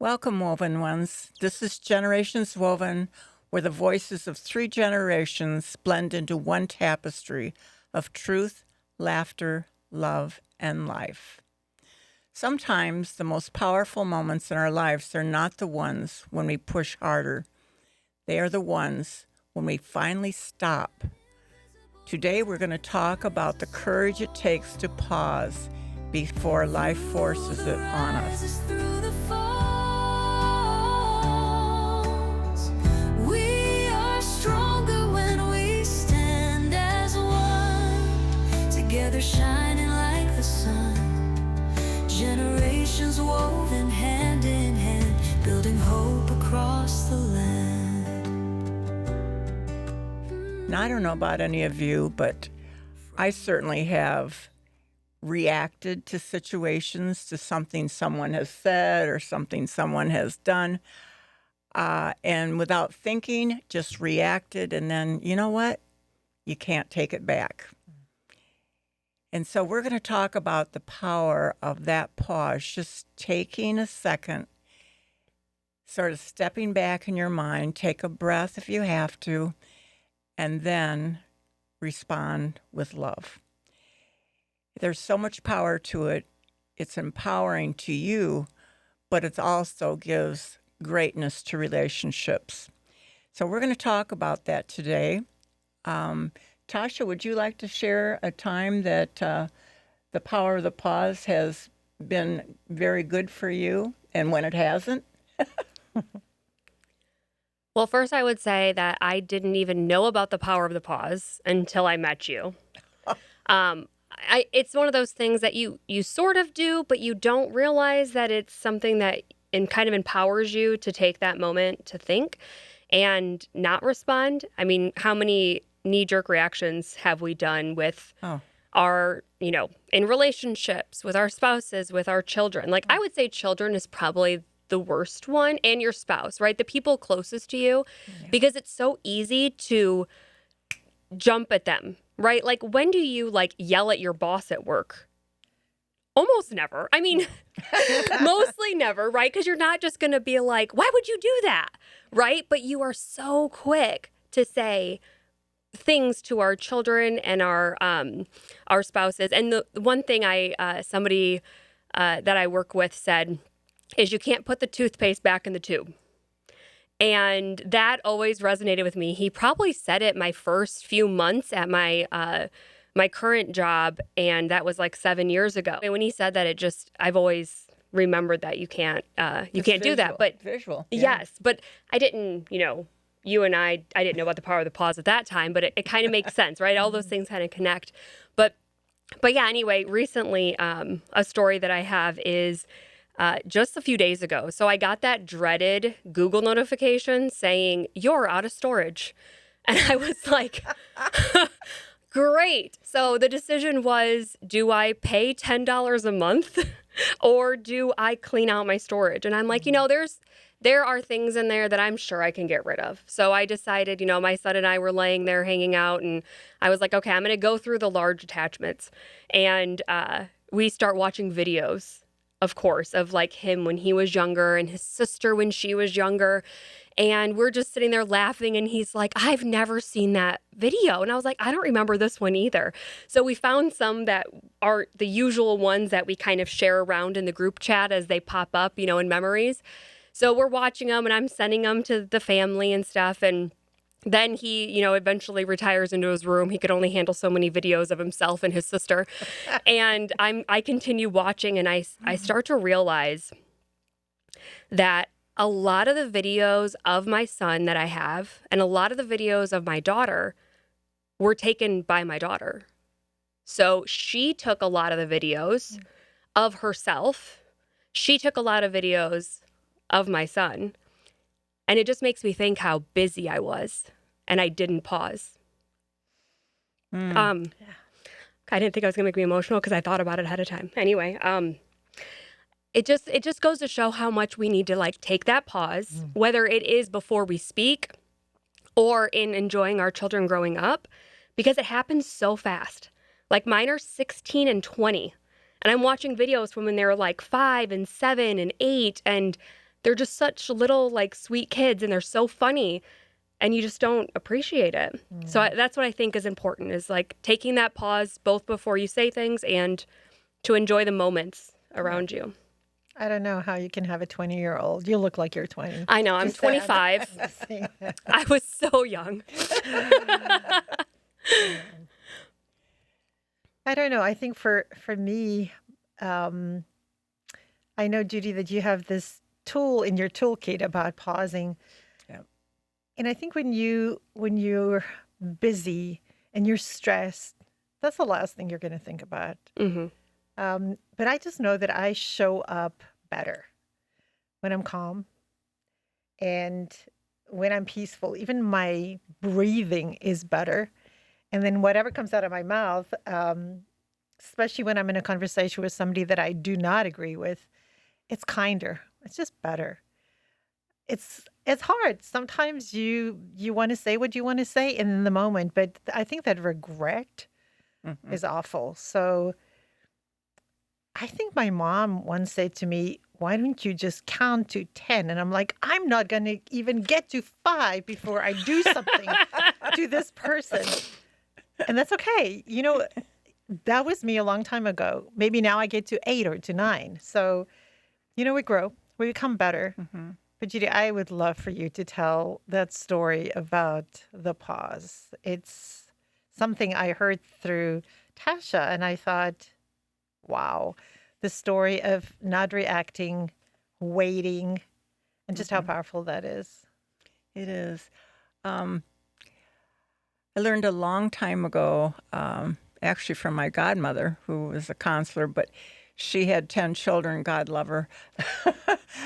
Welcome, woven ones. This is Generations Woven, where the voices of three generations blend into one tapestry of truth, laughter, love, and life. Sometimes the most powerful moments in our lives are not the ones when we push harder. They are the ones when we finally stop. Today we're going to talk about the courage it takes to pause before life forces it on us. Together shining like the sun, generations woven hand in hand, building hope across the land. Now, I don't know about any of you, but I certainly have reacted to situations, to something someone has said or something someone has done, and without thinking, just reacted, and then, you know what? You can't take it back. And so we're going to talk about the power of that pause, just taking a second, sort of stepping back in your mind, take a breath if you have to, and then respond with love. There's so much power to it. It's empowering to you, but it also gives greatness to relationships. So we're going to talk about that today. Tasha, would you like to share a time that the power of the pause has been very good for you and when it hasn't? Well, first I would say that I didn't even know about the power of the pause until I met you. It's one of those things that you sort of do, but you don't realize that it's something that kind of empowers you to take that moment to think and not respond. I mean, how many knee-jerk reactions have we done with our, in relationships, with our spouses, with our children? Like, I would say children is probably the worst one, and your spouse, right? The people closest to you, because it's so easy to jump at them, right? Like, when do you yell at your boss at work? Almost never. I mean, mostly never, right? Because you're not just going to be like, why would you do that? Right? But you are so quick to say things to our children and our spouses. And the one thing somebody that I work with said is you can't put the toothpaste back in the tube. And that always resonated with me. He probably said it my first few months at my current job, and that was like 7 years ago. And when he said that, I've always remembered that you can't do that. But visual. Yes, but I didn't, you and I didn't know about the power of the pause at that time, but it kind of makes sense, right? All those things kind of connect. But yeah, anyway, recently, a story that I have is just a few days ago. So I got that dreaded Google notification saying, you're out of storage. And I was like, great. So the decision was, do I pay $10 a month or do I clean out my storage? And I'm like, there are things in there that I'm sure I can get rid of. So I decided, my son and I were laying there hanging out, and I was like, okay, I'm going to go through the large attachments. And we start watching videos, of course, of him when he was younger and his sister when she was younger. And we're just sitting there laughing, and he's like, I've never seen that video. And I was like, I don't remember this one either. So we found some that are the usual ones that we kind of share around in the group chat as they pop up, in memories. So we're watching them, and I'm sending them to the family and stuff. And then he, eventually retires into his room. He could only handle so many videos of himself and his sister. And I continue watching, and I start to realize that a lot of the videos of my son that I have and a lot of the videos of my daughter were taken by my daughter. So she took a lot of the videos of herself. She took a lot of videos of my son. And it just makes me think how busy I was, and I didn't pause. I didn't think I was going to make me emotional because I thought about it ahead of time. Anyway, it just goes to show how much we need to take that pause, whether it is before we speak or in enjoying our children growing up, because it happens so fast. Like, mine are 16 and 20, and I'm watching videos from when they were 5 and 7 and 8, and they're just such little like sweet kids and they're so funny and you just don't appreciate it. So that's what I think is important, is like taking that pause both before you say things and to enjoy the moments around you. I don't know how you can have a 20-year-old. You look like you're 20. I know, I'm Just saying. 25. Just saying. I was so young. I don't know. I think for me, I know, Judy, that you have this tool in your toolkit about pausing. Yep. And I think when you're busy and you're stressed, that's the last thing you're going to think about. Hmm. But I just know that I show up better when I'm calm and when I'm peaceful. Even my breathing is better. And then whatever comes out of my mouth, especially when I'm in a conversation with somebody that I do not agree with, it's kinder. It's just better. It's hard. Sometimes you want to say what you want to say in the moment, but I think that regret is awful. So I think my mom once said to me, "Why don't you just count to 10?" And I'm like, I'm not going to even get to 5 before I do something to this person. And that's okay. You know, that was me a long time ago. Maybe now I get to 8 or to 9. So, you know, we grow, we become better. But Judy, I would love for you to tell that story about the pause. It's something I heard through Tasha, and I thought, wow, the story of not reacting, waiting, and just how powerful that is. It is. I learned a long time ago, actually from my godmother, who was a counselor, but she had 10 children, God love her.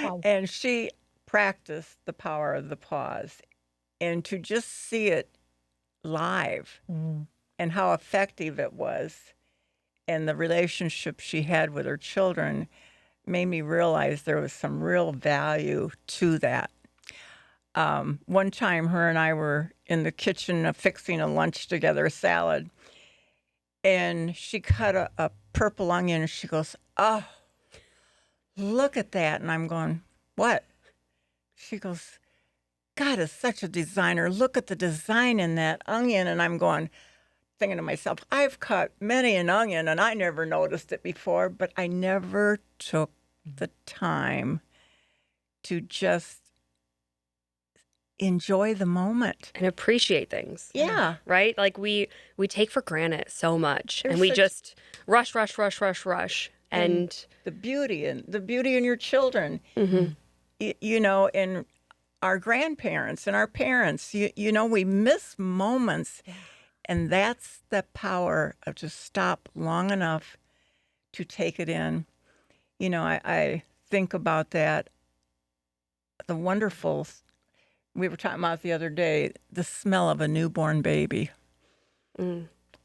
Wow. And she practiced the power of the pause. And to just see it live and how effective it was and the relationship she had with her children made me realize there was some real value to that. One time, her and I were in the kitchen fixing a lunch together, a salad, and she cut a purple onion, and she goes, "Oh, look at that." And I'm going, "What?" She goes, "God is such a designer. Look at the design in that onion." And I'm going, thinking to myself, I've cut many an onion, and I never noticed it before, but I never took the time to just enjoy the moment. And appreciate things. Yeah. Right? Like we take for granted so much. There's and we such- just rush. And the beauty in your children, you know, and our grandparents and our parents, you know, we miss moments. And that's the power of just stop long enough to take it in. You know, I think about that, the wonderful, we were talking about the other day, the smell of a newborn baby.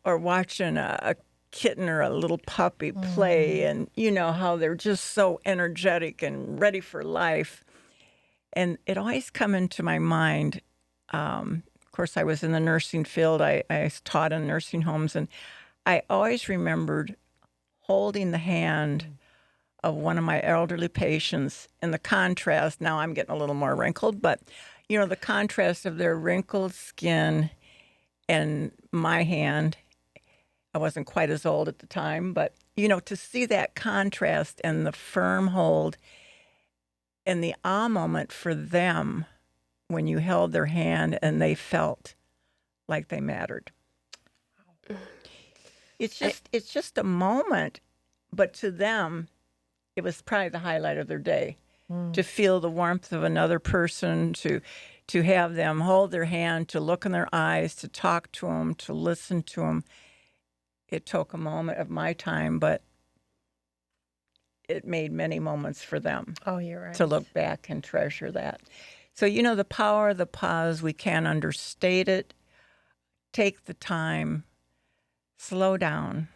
Or watching a kitten or a little puppy play, and you know how they're just so energetic and ready for life. And it always come into my mind. Of course, I was in the nursing field. I taught in nursing homes, and I always remembered holding the hand of one of my elderly patients, and the contrast. Now I'm getting a little more wrinkled, but you know, the contrast of their wrinkled skin and my hand. I wasn't quite as old at the time, but, you know, to see that contrast and the firm hold and the ah moment for them when you held their hand and they felt like they mattered. It's just a moment, but to them, it was probably the highlight of their day. To feel the warmth of another person, to have them hold their hand, to look in their eyes, to talk to them, to listen to them. It took a moment of my time, but it made many moments for them. Oh, you're right. To look back and treasure that. So, you know, the power of the pause, we can't understate it. Take the time, slow down,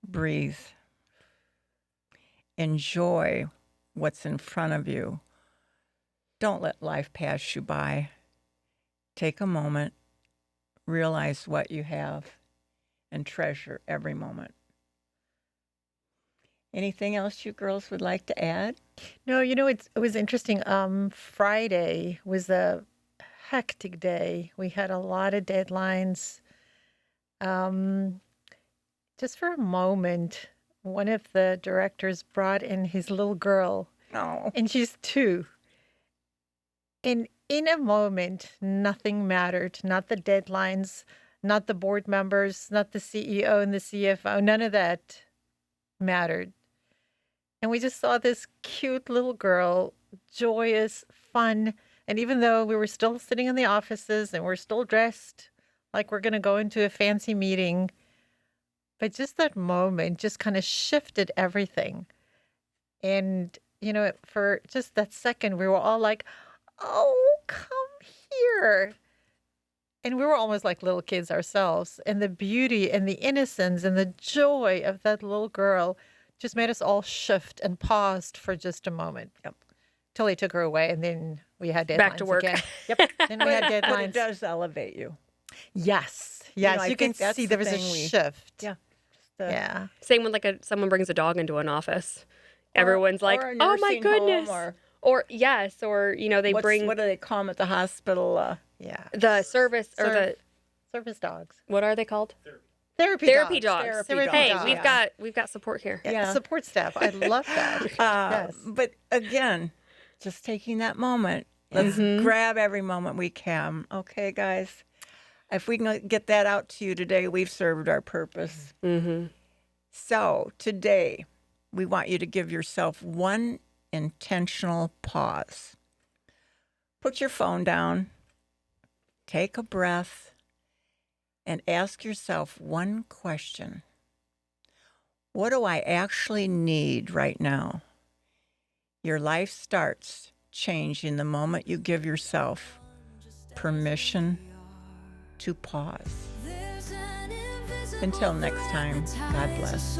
breathe, enjoy what's in front of you. Don't let life pass you by. Take a moment, realize what you have, and treasure every moment. Anything else you girls would like to add? No, it was interesting. Friday was a hectic day. We had a lot of deadlines. Um, just for a moment, one of the directors brought in his little girl, No. and she's 2. And in a moment, nothing mattered. Not the deadlines, not the board members, not the CEO and the CFO. None of that mattered. And we just saw this cute little girl, joyous, fun. And even though we were still sitting in the offices and we're still dressed like we're going to go into a fancy meeting, but just that moment just kind of shifted everything. And, for just that second, we were all like, oh, come here. And we were almost like little kids ourselves. And the beauty and the innocence and the joy of that little girl just made us all shift and paused for just a moment. Yep. Till they took her away, and then we had deadlines Back to work. again. Yep. Then we had But it deadlines. does elevate you. Yes. know, Yes. I You can think that's see the there was a thing we- shift. Yeah. Yeah. Same when someone brings a dog into an office. Everyone's like, or a "Oh my nursing home, goodness!" or yes, or they bring what do they call them at the hospital? Yeah. the service or the Service dogs. what are they called? Therapy dogs. Therapy Hey, dogs, we've got support here. Yeah. Support staff. I love that. Yes. But again, just taking that moment. Let's grab every moment we can. Okay, guys? If we can get that out to you today, we've served our purpose. Mm-hmm. So today, we want you to give yourself one intentional pause. Put your phone down, take a breath, and ask yourself one question. What do I actually need right now? Your life starts changing the moment you give yourself permission to pause. Until next time, God bless.